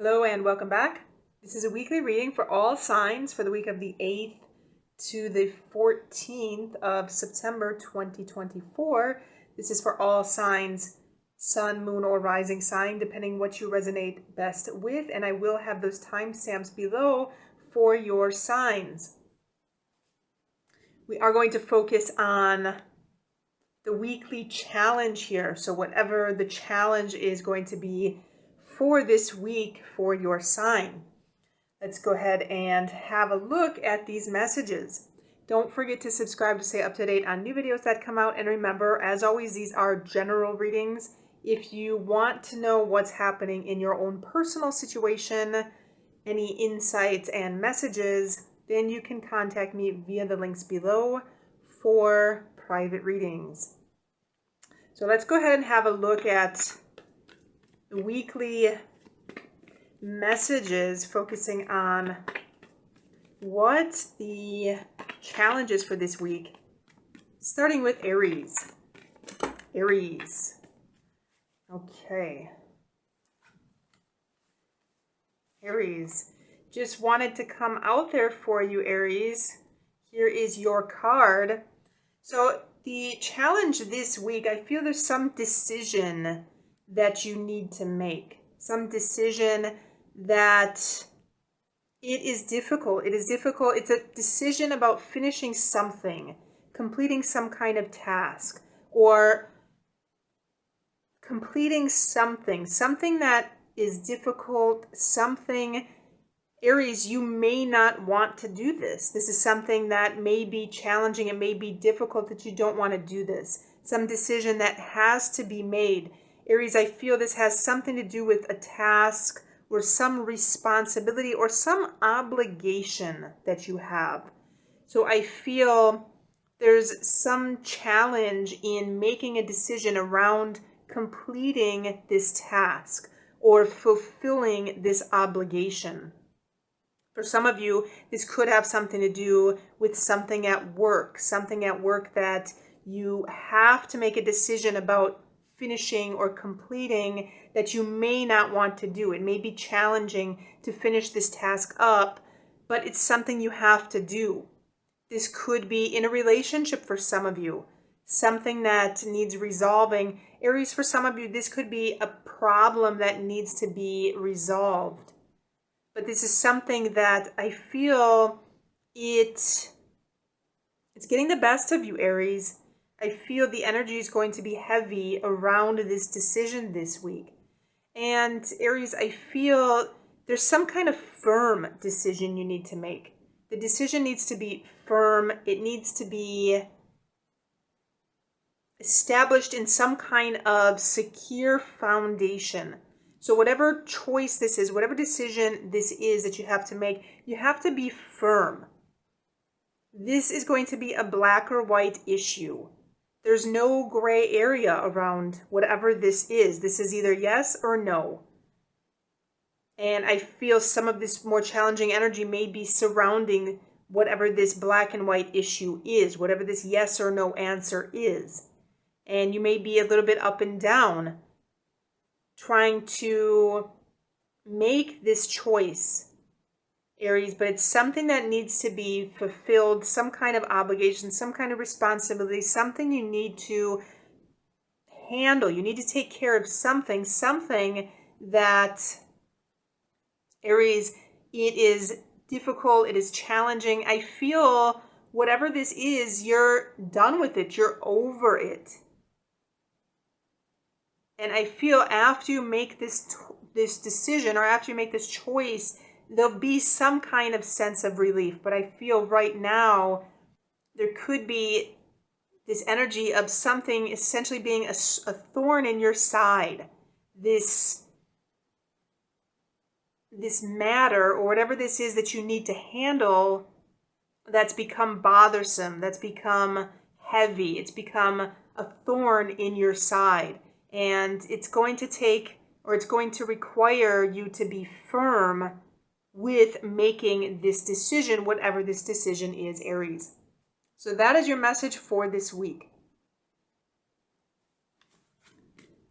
Hello and welcome back. This is a weekly reading for all signs for the week of the 8th to the 14th of September 2024. This is for all signs, sun, moon, or rising sign, depending what you resonate best with. And I will have those timestamps below for your signs. We are going to focus on the weekly challenge here. So whatever the challenge is going to be for this week for your sign. Let's go ahead and have a look at these messages. Don't forget to subscribe to stay up to date on new videos that come out. And remember, as always, these are general readings. If you want to know what's happening in your own personal situation, any insights and messages, then you can contact me via the links below for private readings. So let's go ahead and have a look at the weekly messages focusing on what the challenge is for this week, starting with Aries. Aries. Okay. Aries. Just wanted to come out there for you, Aries. Here is your card. So the challenge this week, I feel there's some decision that you need to make. Some decision that it is difficult. It is difficult. It's a decision about finishing something, completing some kind of task, or completing something that is difficult, something. Aries, you may not want to do this. This is something that may be challenging. It may be difficult that you don't want to do this. Some decision that has to be made. Aries, I feel this has something to do with a task or some responsibility or some obligation that you have. So I feel there's some challenge in making a decision around completing this task or fulfilling this obligation. For some of you, this could have something to do with something at work that you have to make a decision about finishing or completing that you may not want to do. It may be challenging to finish this task up, but it's something you have to do. This could be in a relationship for some of you, something that needs resolving. Aries, for some of you, this could be a problem that needs to be resolved. But this is something that I feel it's getting the best of you, Aries. I feel the energy is going to be heavy around this decision this week. And Aries, I feel there's some kind of firm decision you need to make. The decision needs to be firm. It needs to be established in some kind of secure foundation. So whatever choice this is, whatever decision this is that you have to make, you have to be firm. This is going to be a black or white issue. There's no gray area around whatever this is. This is either yes or no. And I feel some of this more challenging energy may be surrounding whatever this black and white issue is, whatever this yes or no answer is. And you may be a little bit up and down trying to make this choice, Aries, but it's something that needs to be fulfilled, some kind of obligation, some kind of responsibility, something you need to handle. You need to take care of something that, Aries, it is difficult, it is challenging. I feel whatever this is, you're done with it, you're over it. And I feel after you make this decision or after you make this choice, there'll be some kind of sense of relief. But I feel right now there could be this energy of something essentially being a thorn in your side. This matter or whatever this is that you need to handle that's become bothersome, that's become heavy. It's become a thorn in your side. And it's going to require you to be firm with making this decision, whatever this decision is, Aries. So that is your message for this week.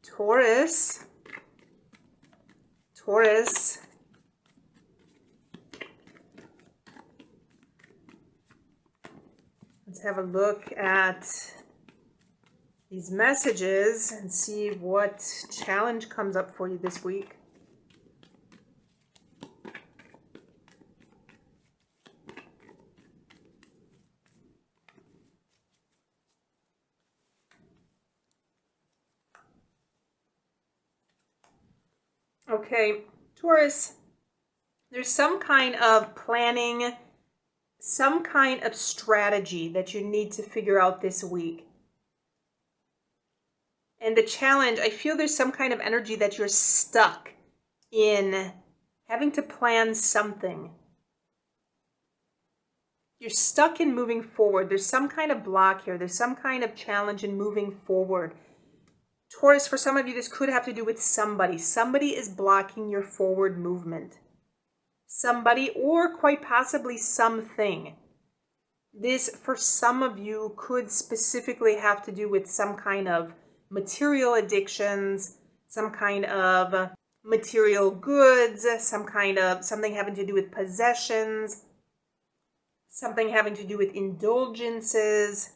Taurus. have a look at these messages and see what challenge comes up for you this week. Okay, Taurus, there's some kind of planning, some kind of strategy that you need to figure out this week. And the challenge, I feel there's some kind of energy that you're stuck in having to plan something. You're stuck in moving forward. There's some kind of block here. There's some kind of challenge in moving forward. Taurus, for some of you, this could have to do with somebody. Somebody is blocking your forward movement. Somebody, or quite possibly something. This, for some of you, could specifically have to do with some kind of material addictions, some kind of material goods, something having to do with possessions, something having to do with indulgences.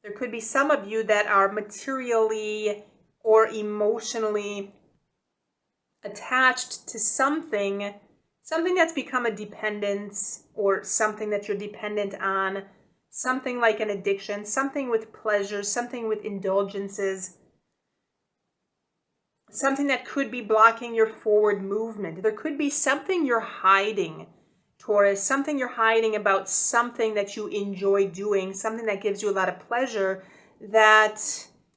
There could be some of you that are materially or emotionally attached to something that's become a dependence, or something that you're dependent on, something like an addiction, something with pleasure, something with indulgences, something that could be blocking your forward movement. There could be something you're hiding, Taurus, something you're hiding about something that you enjoy doing, something that gives you a lot of pleasure, that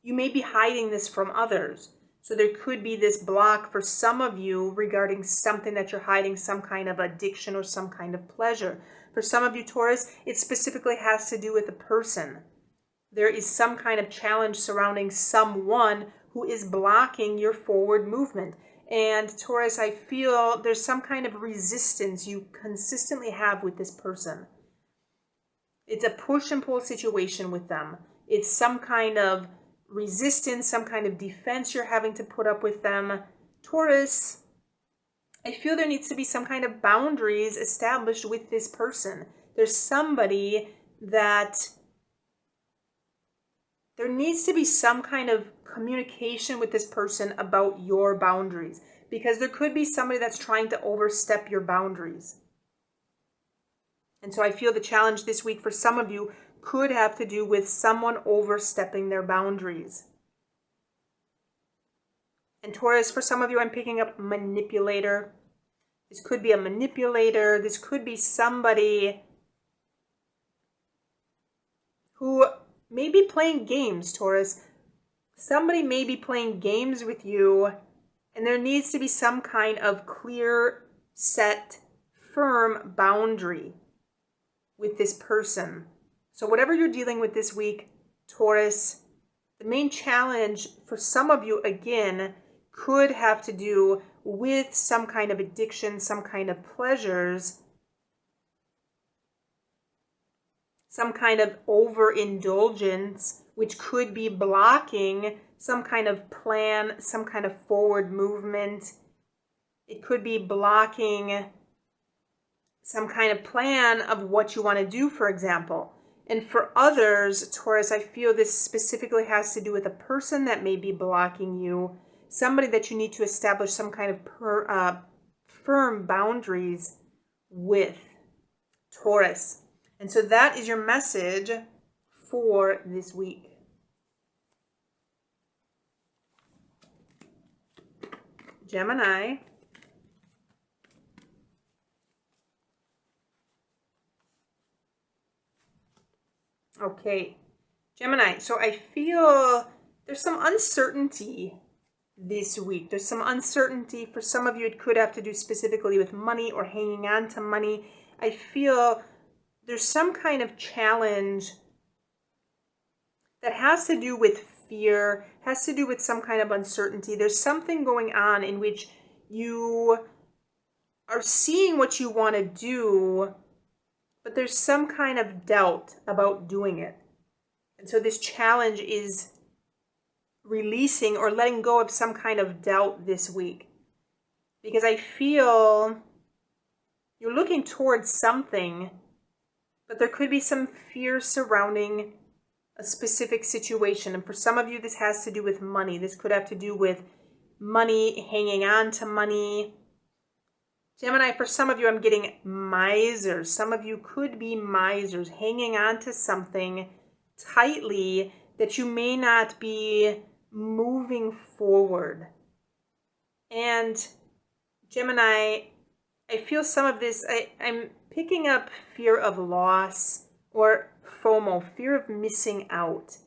you may be hiding this from others. So there could be this block for some of you regarding something that you're hiding, some kind of addiction or some kind of pleasure. For some of you, Taurus, it specifically has to do with a person. There is some kind of challenge surrounding someone who is blocking your forward movement. And Taurus, I feel there's some kind of resistance you consistently have with this person. It's a push and pull situation with them. It's some kind of resistance, some kind of defense you're having to put up with them. Taurus, I feel there needs to be some kind of boundaries established with this person. There's somebody that there needs to be some kind of communication with this person about your boundaries, because there could be somebody that's trying to overstep your boundaries. And so I feel the challenge this week for some of you could have to do with someone overstepping their boundaries. And Taurus, for some of you, I'm picking up manipulator. This could be a manipulator. This could be somebody who may be playing games, Taurus. Somebody may be playing games with you, and there needs to be some kind of clear, set, firm boundary with this person. So whatever you're dealing with this week, Taurus, the main challenge for some of you, again, could have to do with some kind of addiction, some kind of pleasures, some kind of overindulgence, which could be blocking some kind of plan, some kind of forward movement. It could be blocking some kind of plan of what you want to do, for example. And for others, Taurus, I feel this specifically has to do with a person that may be blocking you, somebody that you need to establish some kind of firm boundaries with, Taurus. And so that is your message for this week. Gemini. Okay, Gemini, so I feel there's some uncertainty this week. There's some uncertainty. For some of you, it could have to do specifically with money or hanging on to money. I feel there's some kind of challenge that has to do with fear, has to do with some kind of uncertainty. There's something going on in which you are seeing what you want to do, but there's some kind of doubt about doing it. And so this challenge is releasing or letting go of some kind of doubt this week. Because I feel you're looking towards something, But there could be some fear surrounding a specific situation. And for some of you, this has to do with money. This could have to do with money, hanging on to money. Gemini, for some of you, I'm getting misers. Some of you could be misers, hanging on to something tightly that you may not be moving forward. And Gemini, I feel some of this, I'm picking up fear of loss or FOMO, fear of missing out.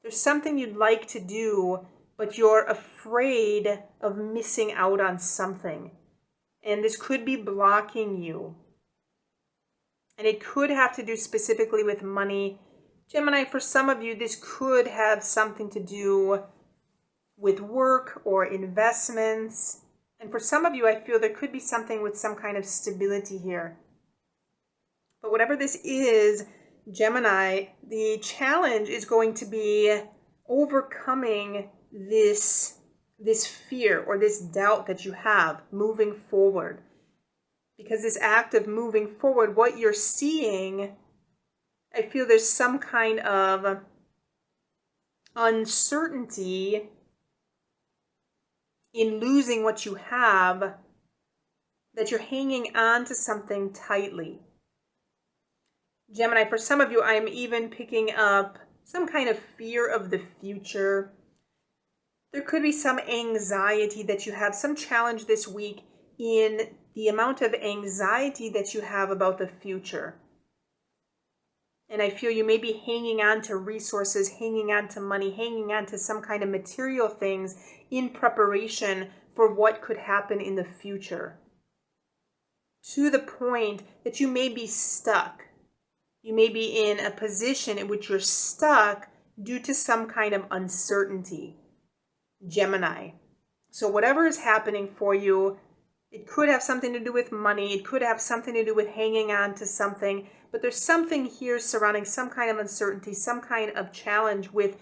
There's something you'd like to do, but you're afraid of missing out on something. And this could be blocking you. And it could have to do specifically with money. Gemini, for some of you, this could have something to do with work or investments. And for some of you, I feel there could be something with some kind of stability here. But whatever this is, Gemini, the challenge is going to be overcoming this fear or this doubt that you have moving forward. Because this act of moving forward, what you're seeing, I feel there's some kind of uncertainty in losing what you have, that you're hanging on to something tightly. Gemini, for some of you, I'm even picking up some kind of fear of the future. There could be some anxiety that you have, some challenge this week in the amount of anxiety that you have about the future. And I feel you may be hanging on to resources, hanging on to money, hanging on to some kind of material things in preparation for what could happen in the future. To the point that you may be stuck. You may be in a position in which you're stuck due to some kind of uncertainty. Gemini. So whatever is happening for you, it could have something to do with money. It could have something to do with hanging on to something. But there's something here surrounding some kind of uncertainty, some kind of challenge with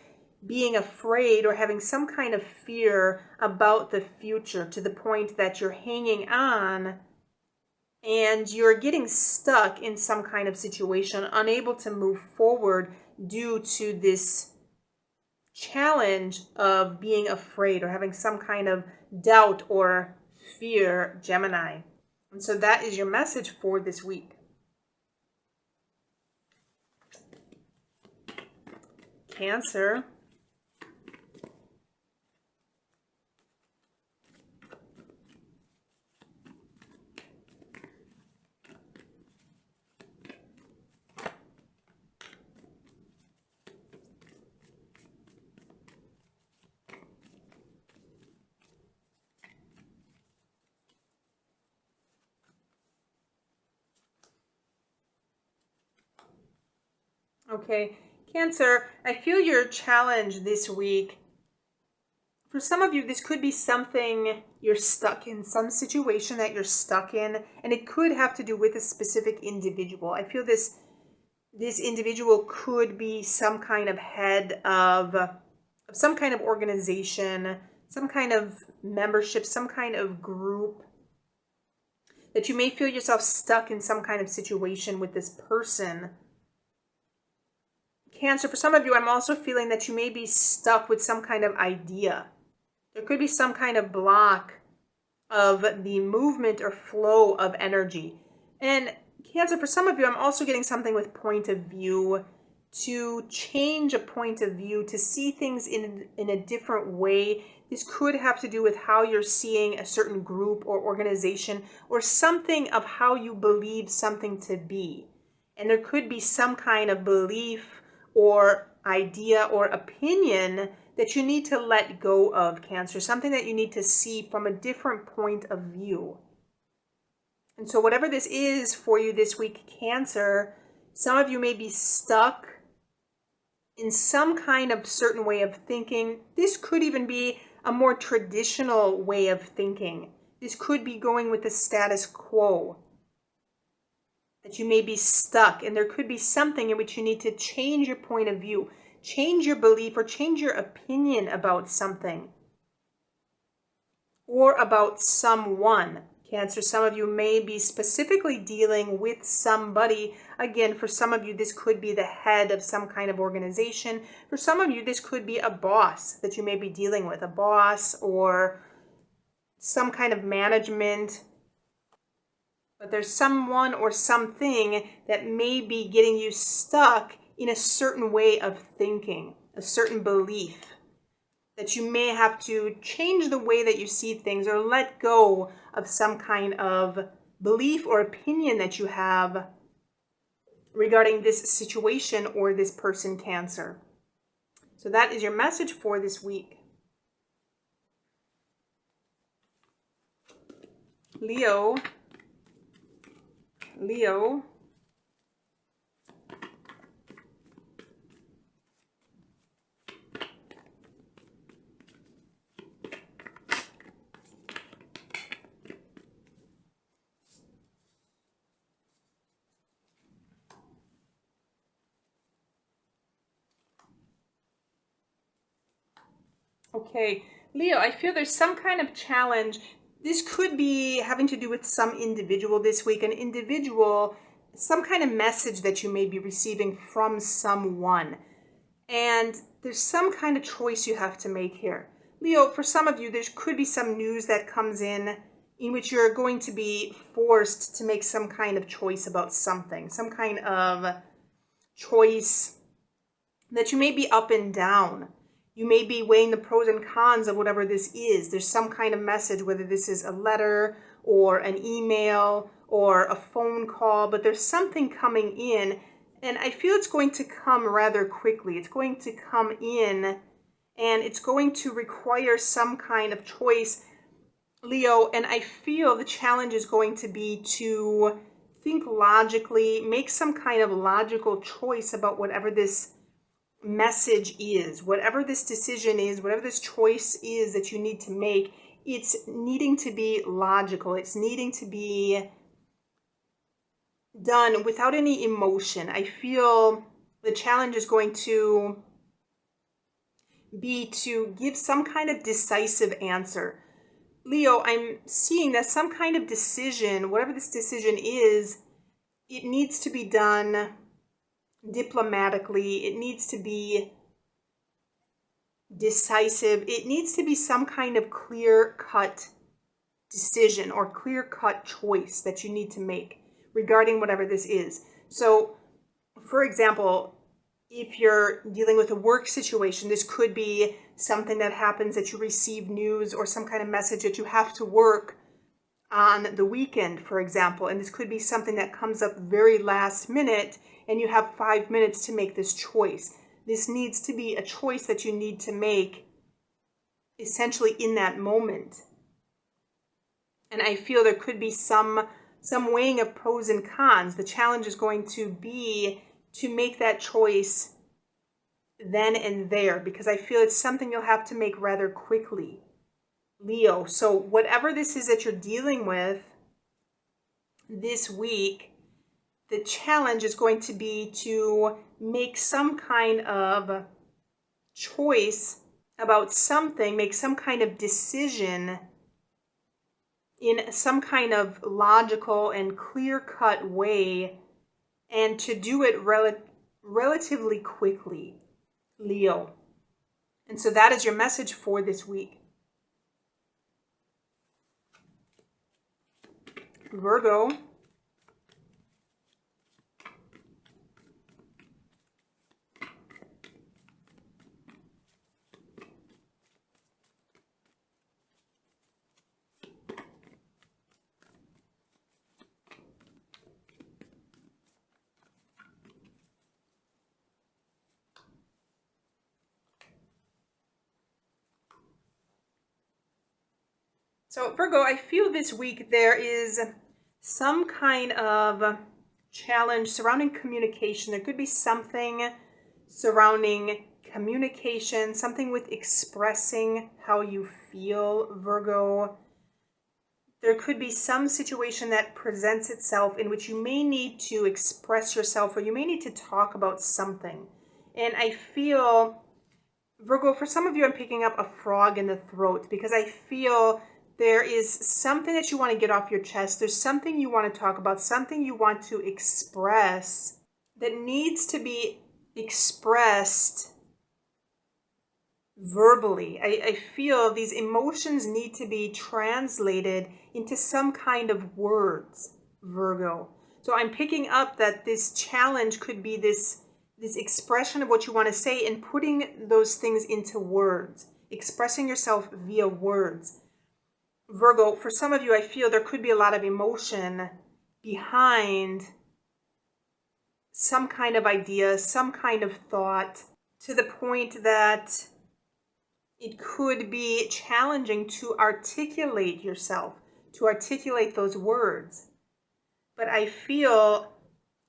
being afraid or having some kind of fear about the future, to the point that you're hanging on and you're getting stuck in some kind of situation, unable to move forward due to this challenge of being afraid or having some kind of doubt or fear, Gemini. And so that is your message for this week. Cancer. Okay, Cancer, I feel your challenge this week. For some of you, this could be something you're stuck in, some situation that you're stuck in, and it could have to do with a specific individual. I feel this individual could be some kind of head of some kind of organization, some kind of membership, some kind of group, that you may feel yourself stuck in some kind of situation with this person. Cancer, for some of you, I'm also feeling that you may be stuck with some kind of idea. There could be some kind of block of the movement or flow of energy. And Cancer, for some of you, I'm also getting something with point of view, to change a point of view, to see things in a different way. This could have to do with how you're seeing a certain group or organization, or something of how you believe something to be. And there could be some kind of belief or idea or opinion that you need to let go of, Cancer, something that you need to see from a different point of view. And so whatever this is for you this week, Cancer, some of you may be stuck in some kind of certain way of thinking. This could even be a more traditional way of thinking. This could be going with the status quo. That you may be stuck, and there could be something in which you need to change your point of view, change your belief, or change your opinion about something or about someone, Cancer. Some of you may be specifically dealing with somebody. Again, for some of you, this could be the head of some kind of organization. For some of you, this could be a boss that you may be dealing with, a boss or some kind of management. But there's someone or something that may be getting you stuck in a certain way of thinking, a certain belief, that you may have to change the way that you see things or let go of some kind of belief or opinion that you have regarding this situation or this person, Cancer. So that is your message for this week. Leo. Okay, Leo, I feel there's some kind of challenge. This could be having to do with some individual this week, an individual, some kind of message that you may be receiving from someone. And there's some kind of choice you have to make here. Leo, for some of you, there could be some news that comes in which you're going to be forced to make some kind of choice about something, some kind of choice that you may be up and down. You may be weighing the pros and cons of whatever this is. There's some kind of message, whether this is a letter or an email or a phone call, but there's something coming in, and I feel it's going to come rather quickly. It's going to come in, and it's going to require some kind of choice, Leo, and I feel the challenge is going to be to think logically, make some kind of logical choice about whatever this message is, whatever this decision is, whatever this choice is that you need to make. It's needing to be logical. It's needing to be done without any emotion. I feel the challenge is going to be to give some kind of decisive answer. Leo, I'm seeing that some kind of decision, whatever this decision is, it needs to be done diplomatically. It needs to be decisive. It needs to be some kind of clear-cut decision or clear-cut choice that you need to make regarding whatever this is. So, for example, if you're dealing with a work situation, this could be something that happens that you receive news or some kind of message that you have to work on the weekend, for example, and this could be something that comes up very last minute and you have 5 minutes to make this choice. This needs to be a choice that you need to make essentially in that moment. And I feel there could be some weighing of pros and cons. The challenge is going to be to make that choice then and there, because I feel it's something you'll have to make rather quickly, Leo. So whatever this is that you're dealing with this week, the challenge is going to be to make some kind of choice about something, make some kind of decision in some kind of logical and clear-cut way, and to do it relatively quickly, Leo. And so that is your message for this week. Virgo. So Virgo, I feel this week there is some kind of challenge surrounding communication. There could be something surrounding communication, something with expressing how you feel, Virgo. There could be some situation that presents itself in which you may need to express yourself, or you may need to talk about something. And I feel, Virgo, for some of you, I'm picking up a frog in the throat, because I feel there is something that you want to get off your chest. There's something you want to talk about, something you want to express that needs to be expressed verbally. I feel these emotions need to be translated into some kind of words, Virgo. So I'm picking up that this challenge could be this expression of what you want to say and putting those things into words, expressing yourself via words. Virgo, for some of you, I feel there could be a lot of emotion behind some kind of idea, some kind of thought, to the point that it could be challenging to articulate yourself, to articulate those words. But I feel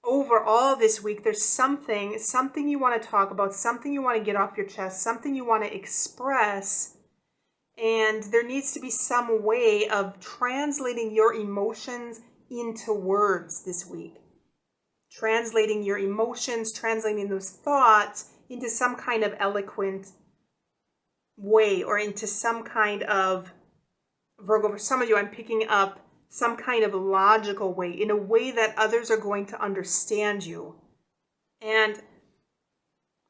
overall this week, there's something you want to talk about, something you want to get off your chest, something you want to express. And there needs to be some way of translating your emotions into words this week. Translating your emotions, translating those thoughts into some kind of eloquent way, or into some kind of, Virgo, for some of you, I'm picking up some kind of logical way, in a way that others are going to understand you. And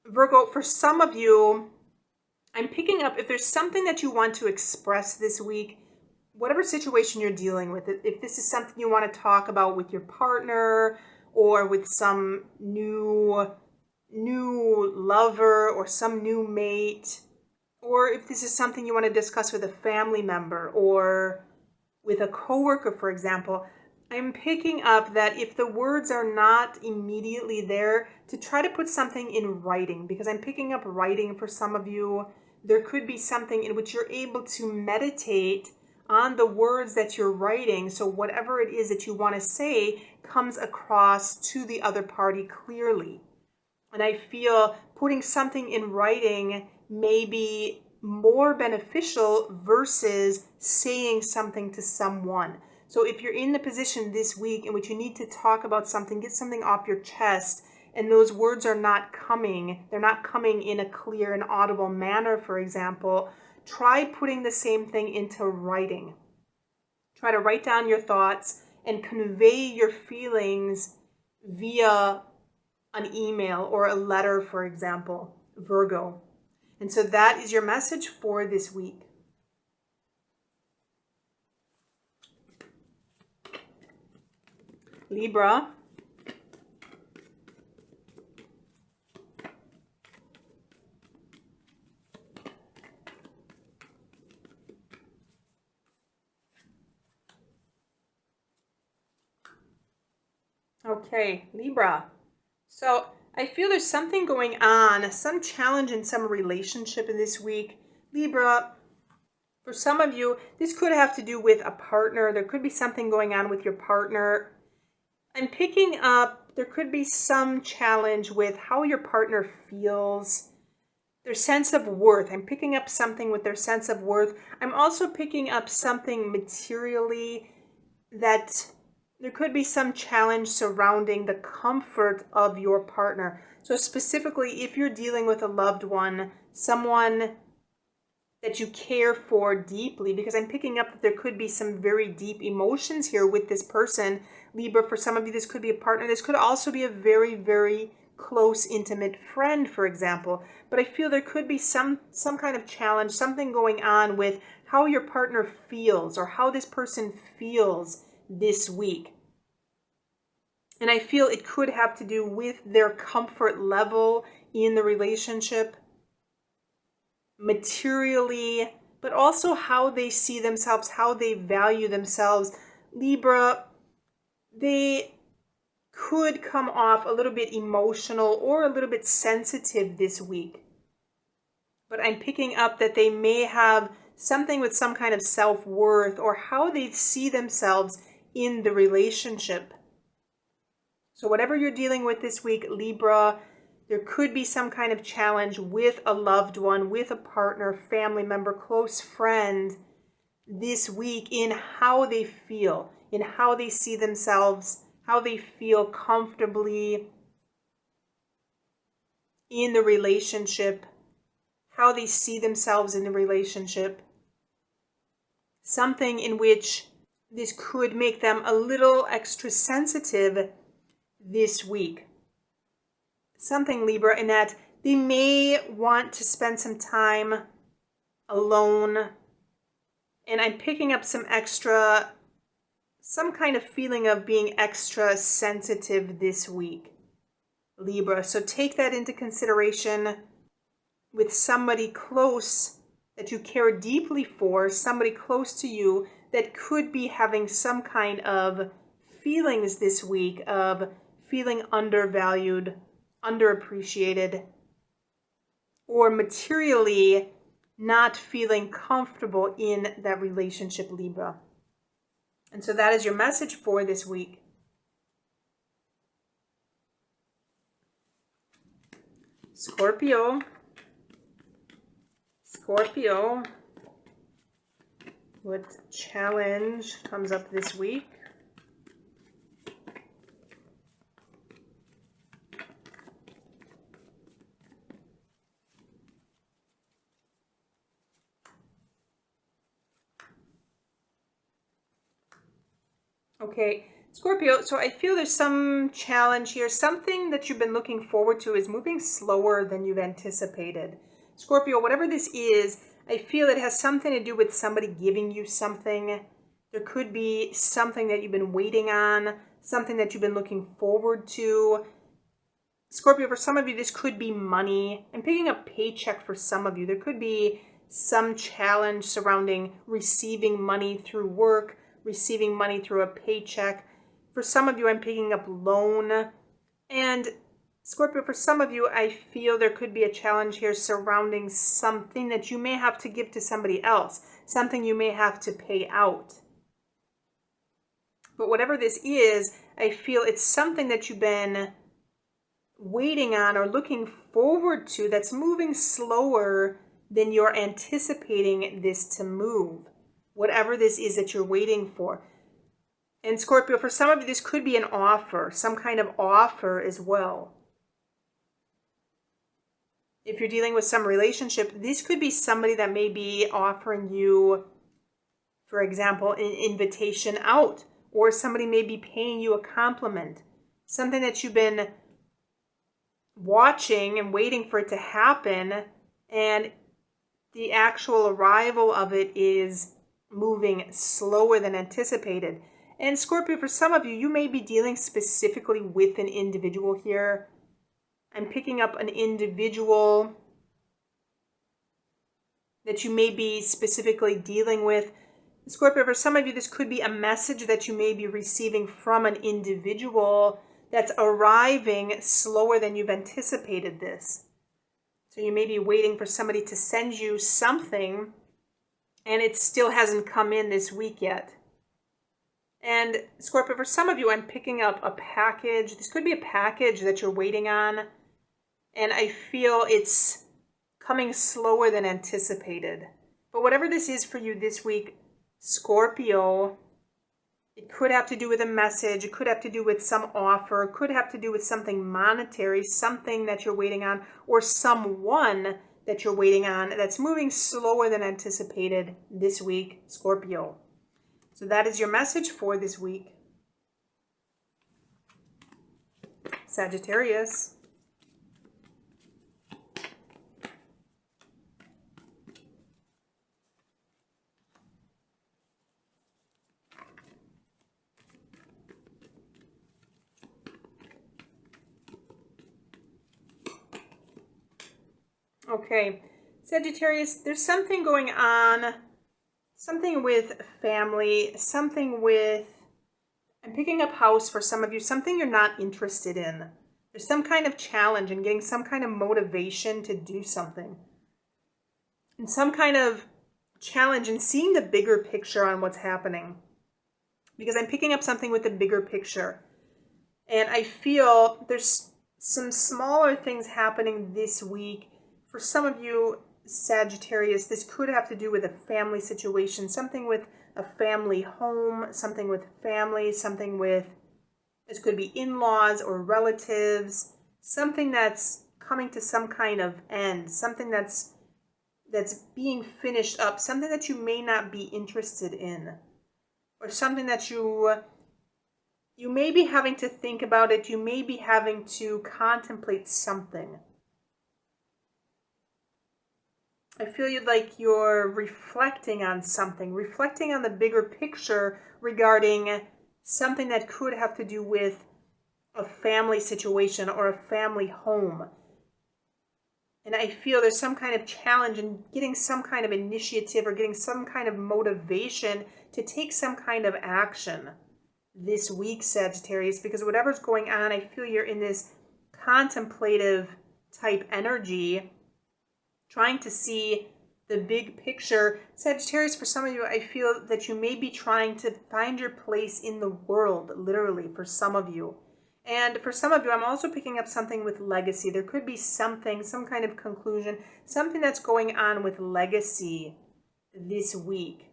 Virgo, for some of you, I'm picking up, if there's something that you want to express this week, whatever situation you're dealing with, if this is something you want to talk about with your partner, or with some new lover, or some new mate, or if this is something you want to discuss with a family member, or with a coworker, for example, I'm picking up that if the words are not immediately there, to try to put something in writing, because I'm picking up writing for some of you. There could be something in which you're able to meditate on the words that you're writing, so whatever it is that you want to say comes across to the other party clearly. And I feel putting something in writing may be more beneficial versus saying something to someone. So if you're in the position this week in which you need to talk about something, get something off your chest, and those words are not coming, they're not coming in a clear and audible manner, for example, try putting the same thing into writing. Try to write down your thoughts and convey your feelings via an email or a letter, for example, Virgo. And so that is your message for this week. Libra. Okay, Libra. So I feel there's something going on, some challenge in some relationship in this week. Libra, for some of you, this could have to do with a partner. There could be something going on with your partner. I'm picking up, there could be some challenge with how your partner feels, their sense of worth. I'm picking up something with their sense of worth. I'm also picking up something materially, that there could be some challenge surrounding the comfort of your partner. So specifically, if you're dealing with a loved one, someone that you care for deeply, because I'm picking up that there could be some very deep emotions here with this person. Libra, for some of you, this could be a partner. This could also be a very, very close, intimate friend, for example. But I feel there could be some kind of challenge, something going on with how your partner feels, or how this person feels this week. And I feel it could have to do with their comfort level in the relationship, materially, but also how they see themselves, how they value themselves. Libra, they could come off a little bit emotional or a little bit sensitive this week. But I'm picking up that they may have something with some kind of self-worth, or how they see themselves in the relationship. So whatever you're dealing with this week, Libra, there could be some kind of challenge with a loved one, with a partner, family member, close friend this week, in how they feel, in how they see themselves, how they feel comfortably in the relationship, how they see themselves in the relationship. something in which this could make them a little extra sensitive this week. Something, Libra, in that they may want to spend some time alone. And I'm picking up some kind of feeling of being extra sensitive this week, Libra. So take that into consideration with somebody close that you care deeply for, somebody close to you that could be having some kind of feelings this week of feeling undervalued, underappreciated, or materially not feeling comfortable in that relationship, Libra. And so that is your message for this week. Scorpio, what challenge comes up this week? Okay, Scorpio, so I feel there's some challenge here. Something that you've been looking forward to is moving slower than you've anticipated. Scorpio, whatever this is, I feel it has something to do with somebody giving you something. There could be something that you've been waiting on, something that you've been looking forward to. Scorpio, for some of you, this could be money. I'm picking up paycheck for some of you. There could be some challenge surrounding receiving money through work, receiving money through a paycheck. For some of you, I'm picking up loan. And Scorpio, for some of you, I feel there could be a challenge here surrounding something that you may have to give to somebody else, something you may have to pay out. But whatever this is, I feel it's something that you've been waiting on or looking forward to that's moving slower than you're anticipating this to move. Whatever this is that you're waiting for. And Scorpio, for some of you, this could be an offer, some kind of offer as well. If you're dealing with some relationship, this could be somebody that may be offering you, for example, an invitation out, or somebody may be paying you a compliment, something that you've been watching and waiting for it to happen, and the actual arrival of it is moving slower than anticipated. And Scorpio, for some of you, you may be dealing specifically with an individual here. I'm picking up an individual that you may be specifically dealing with. Scorpio, for some of you, this could be a message that you may be receiving from an individual that's arriving slower than you've anticipated this. So you may be waiting for somebody to send you something, and it still hasn't come in this week yet. And Scorpio, for some of you, I'm picking up a package. This could be a package that you're waiting on, and I feel it's coming slower than anticipated. But whatever this is for you this week, Scorpio, it could have to do with a message. It could have to do with some offer. It could have to do with something monetary, something that you're waiting on, or someone that you're waiting on that's moving slower than anticipated this week, Scorpio. So that is your message for this week. Sagittarius. Okay, Sagittarius, there's something going on, something with family, something with, I'm picking up house for some of you, something you're not interested in. There's some kind of challenge and getting some kind of motivation to do something. And some kind of challenge in seeing the bigger picture on what's happening. Because I'm picking up something with the bigger picture. And I feel there's some smaller things happening this week. For some of you, Sagittarius, this could have to do with a family situation, something with a family home, something with family, something with, this could be in-laws or relatives, something that's coming to some kind of end, something that's that's being finished up, something that you may not be interested in, or something that you may be having to think about it, you may be having to contemplate something. I feel like you're reflecting on something, reflecting on the bigger picture regarding something that could have to do with a family situation or a family home. And I feel there's some kind of challenge in getting some kind of initiative or getting some kind of motivation to take some kind of action this week, Sagittarius, because whatever's going on, I feel you're in this contemplative type energy, trying to see the big picture. Sagittarius, for some of you, I feel that you may be trying to find your place in the world, literally, for some of you. And for some of you, I'm also picking up something with legacy. There could be something, some kind of conclusion, something that's going on with legacy this week.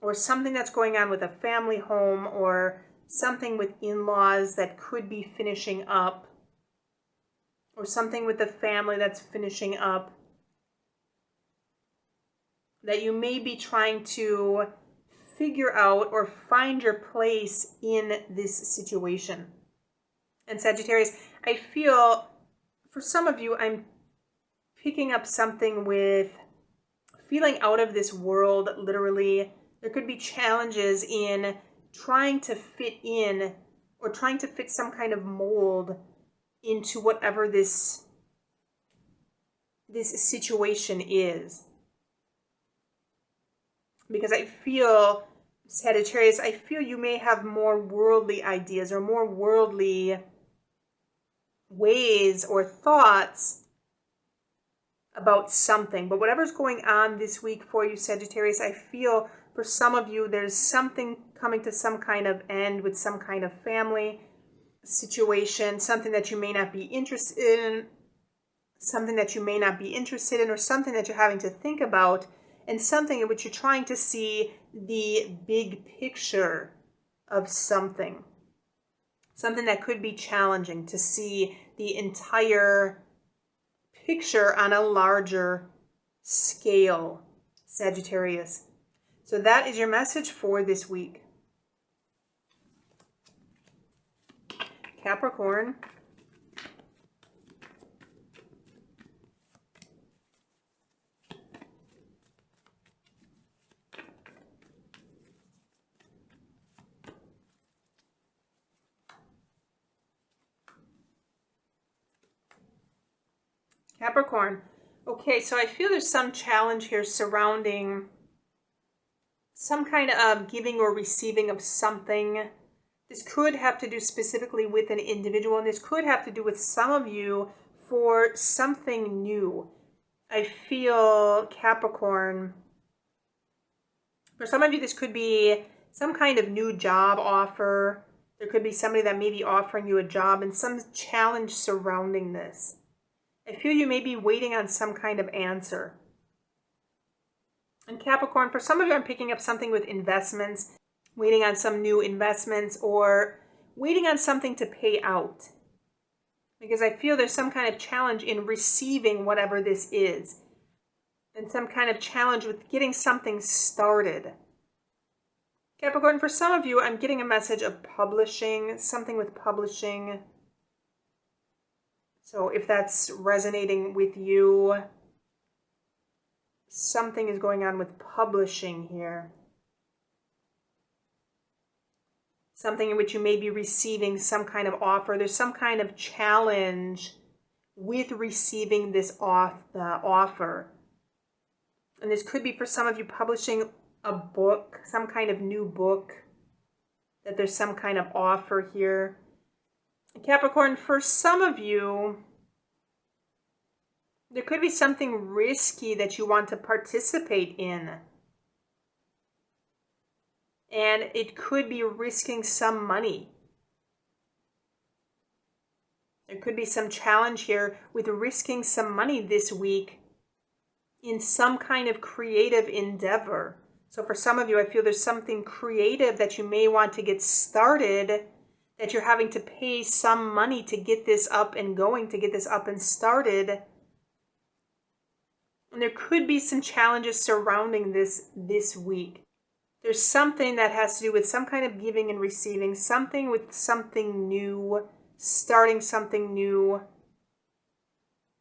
Or something that's going on with a family home, or something with in-laws that could be finishing up, or something with the family that's finishing up, that you may be trying to figure out or find your place in this situation. And Sagittarius, I feel for some of you, I'm picking up something with feeling out of this world, literally. There could be challenges in trying to fit in or trying to fit some kind of mold into whatever this situation is. Because I feel, Sagittarius, I feel you may have more worldly ideas or more worldly ways or thoughts about something. But whatever's going on this week for you, Sagittarius, I feel for some of you there's something coming to some kind of end with some kind of family situation, something that you may not be interested in, or something that you're having to think about, and something in which you're trying to see the big picture of something. Something that could be challenging to see the entire picture on a larger scale, Sagittarius. So that is your message for this week. Capricorn. Capricorn. Okay, so I feel there's some challenge here surrounding some kind of giving or receiving of something. This could have to do specifically with an individual, and this could have to do with some of you for something new. I feel, Capricorn, for some of you, this could be some kind of new job offer. There could be somebody that may be offering you a job and some challenge surrounding this. I feel you may be waiting on some kind of answer. And Capricorn, for some of you, I'm picking up something with investments, waiting on some new investments or waiting on something to pay out. Because I feel there's some kind of challenge in receiving whatever this is. And some kind of challenge with getting something started. Capricorn, for some of you, I'm getting a message of publishing, something with publishing. So if that's resonating with you, something is going on with publishing here. Something in which you may be receiving some kind of offer. There's some kind of challenge with receiving this offer. And this could be for some of you publishing a book, some kind of new book, that there's some kind of offer here. Capricorn, for some of you, there could be something risky that you want to participate in. And it could be risking some money. There could be some challenge here with risking some money this week in some kind of creative endeavor. So for some of you, I feel there's something creative that you may want to get started, that you're having to pay some money to get this up and going, to get this up and started. And there could be some challenges surrounding this week. There's something that has to do with some kind of giving and receiving, something with something new, starting something new,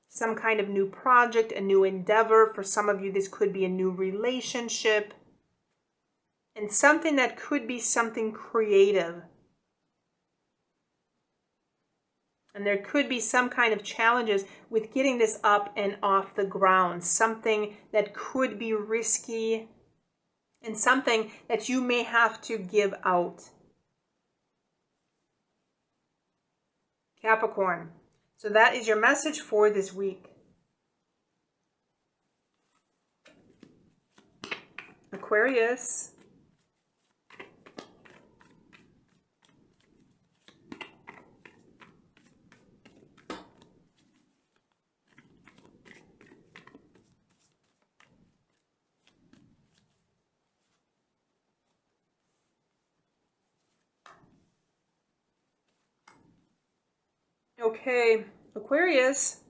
some kind of new project, a new endeavor. For some of you, this could be a new relationship, and something that could be something creative. And there could be some kind of challenges with getting this up and off the ground, something that could be risky, and something that you may have to give out. Capricorn. So that is your message for this week. Aquarius. Okay, Aquarius,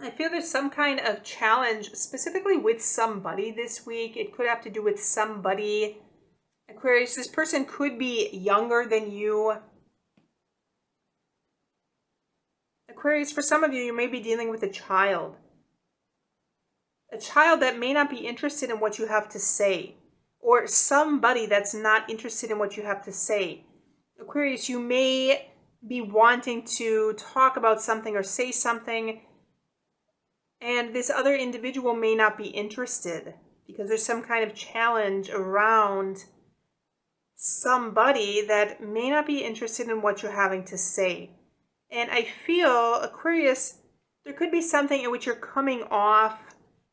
I feel there's some kind of challenge specifically with somebody this week. It could have to do with somebody. Aquarius, this person could be younger than you. Aquarius, for some of you, you may be dealing with a child. A child that may not be interested in what you have to say, or somebody that's not interested in what you have to say. Aquarius, you may be wanting to talk about something or say something, and this other individual may not be interested because there's some kind of challenge around somebody that may not be interested in what you're having to say. And I feel, Aquarius, there could be something in which you're coming off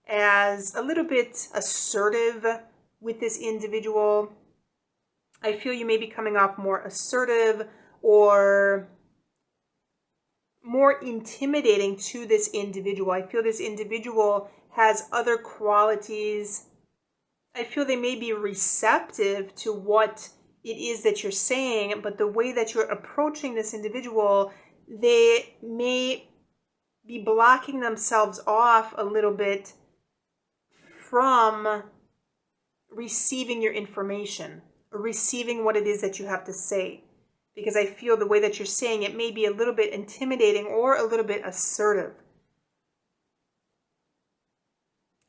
as a little bit assertive with this individual. I feel you may be coming off more assertive or more intimidating to this individual. I feel this individual has other qualities. I feel they may be receptive to what it is that you're saying, but the way that you're approaching this individual, they may be blocking themselves off a little bit from receiving your information or receiving what it is that you have to say. Because I feel the way that you're saying it may be a little bit intimidating or a little bit assertive.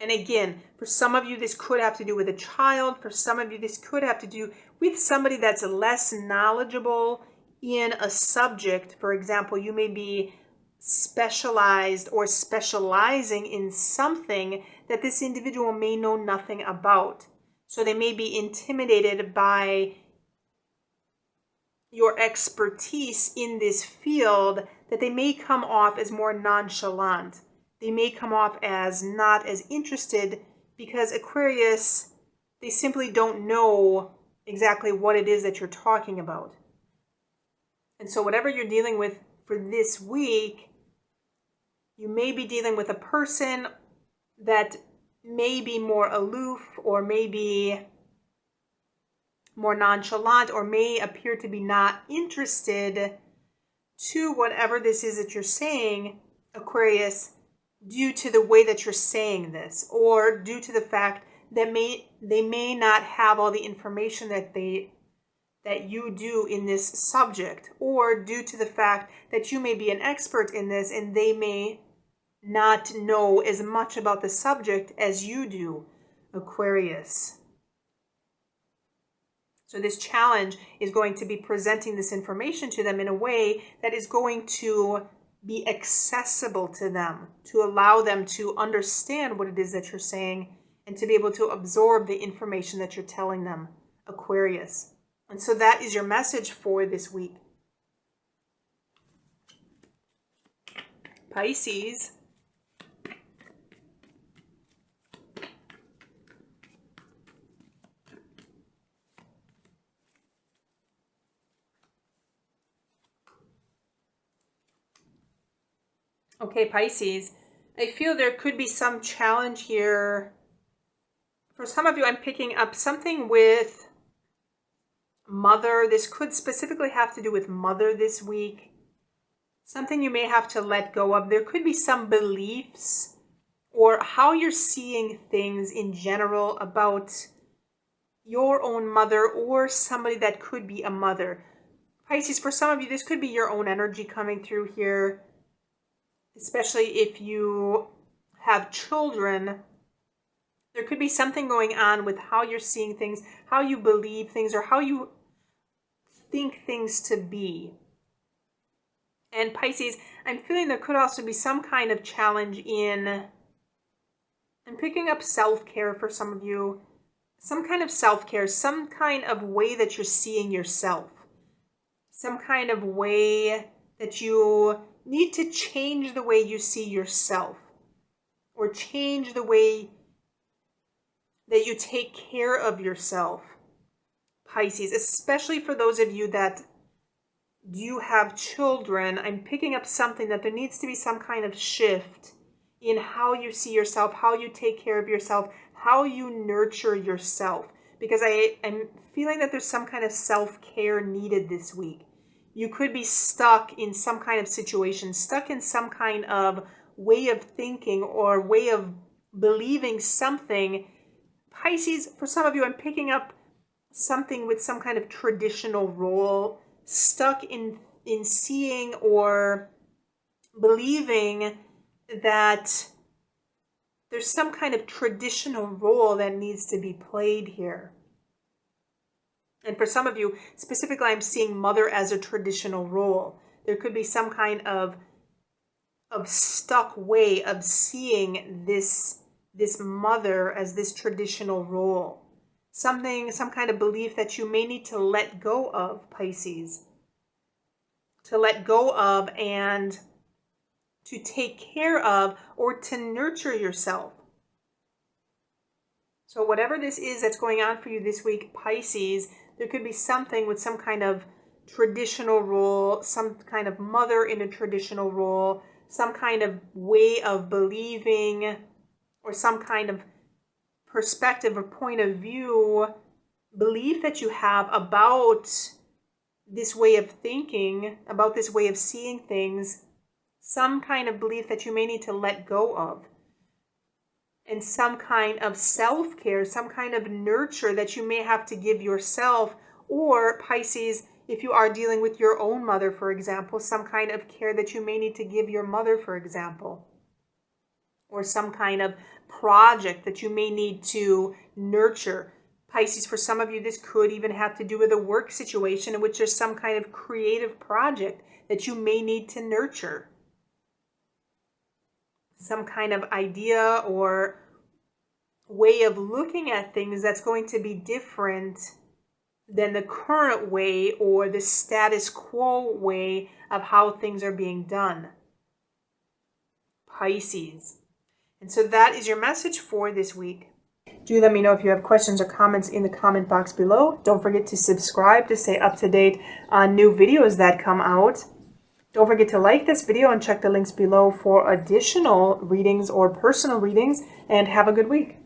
And again, for some of you, this could have to do with a child. For some of you, this could have to do with somebody that's less knowledgeable in a subject. For example, you may be specialized or specializing in something that this individual may know nothing about. So they may be intimidated by your expertise in this field, that they may come off as more nonchalant. They may come off as not as interested because Aquarius, they simply don't know exactly what it is that you're talking about. And so whatever you're dealing with for this week, you may be dealing with a person that may be more aloof or maybe more nonchalant or may appear to be not interested to whatever this is that you're saying, Aquarius, due to the way that you're saying this, or due to the fact that they may not have all the information that you do in this subject, or due to the fact that you may be an expert in this and they may not know as much about the subject as you do, Aquarius. So this challenge is going to be presenting this information to them in a way that is going to be accessible to them, to allow them to understand what it is that you're saying and to be able to absorb the information that you're telling them, Aquarius. And so that is your message for this week. Pisces. Okay, Pisces, I feel there could be some challenge here. For some of you, I'm picking up something with mother. This could specifically have to do with mother this week. Something you may have to let go of. There could be some beliefs or how you're seeing things in general about your own mother or somebody that could be a mother. Pisces, for some of you, this could be your own energy coming through here, especially if you have children. There could be something going on with how you're seeing things, how you believe things, or how you think things to be. And Pisces, I'm feeling there could also be some kind of challenge in picking up self-care for some of you. Some kind of self-care, some kind of way that you're seeing yourself. Some kind of way that you need to change the way you see yourself. Or change the way that you take care of yourself. Pisces, especially for those of you that do have children, I'm picking up something that there needs to be some kind of shift in how you see yourself, how you take care of yourself, how you nurture yourself. Because I'm feeling that there's some kind of self-care needed this week. You could be stuck in some kind of situation, stuck in some kind of way of thinking or way of believing something. Pisces, for some of you, I'm picking up something with some kind of traditional role, stuck in seeing or believing that there's some kind of traditional role that needs to be played here. And for some of you, specifically, I'm seeing mother as a traditional role. There could be some kind of stuck way of seeing this mother as this traditional role. Some kind of belief that you may need to let go of, Pisces. To let go of and to take care of or to nurture yourself. So whatever this is that's going on for you this week, Pisces, there could be something with some kind of traditional role, some kind of mother in a traditional role, some kind of way of believing, or some kind of perspective or point of view, belief that you have about this way of thinking, about this way of seeing things, some kind of belief that you may need to let go of, and some kind of self-care, some kind of nurture that you may have to give yourself, or Pisces, if you are dealing with your own mother, for example, some kind of care that you may need to give your mother, for example, or some kind of project that you may need to nurture. Pisces, for some of you, this could even have to do with a work situation in which there's some kind of creative project that you may need to nurture. Some kind of idea or way of looking at things that's going to be different than the current way or the status quo way of how things are being done. Pisces. And so that is your message for this week. Do let me know if you have questions or comments in the comment box below. Don't forget to subscribe to stay up to date on new videos that come out. Don't forget to like this video and check the links below for additional readings or personal readings, and have a good week.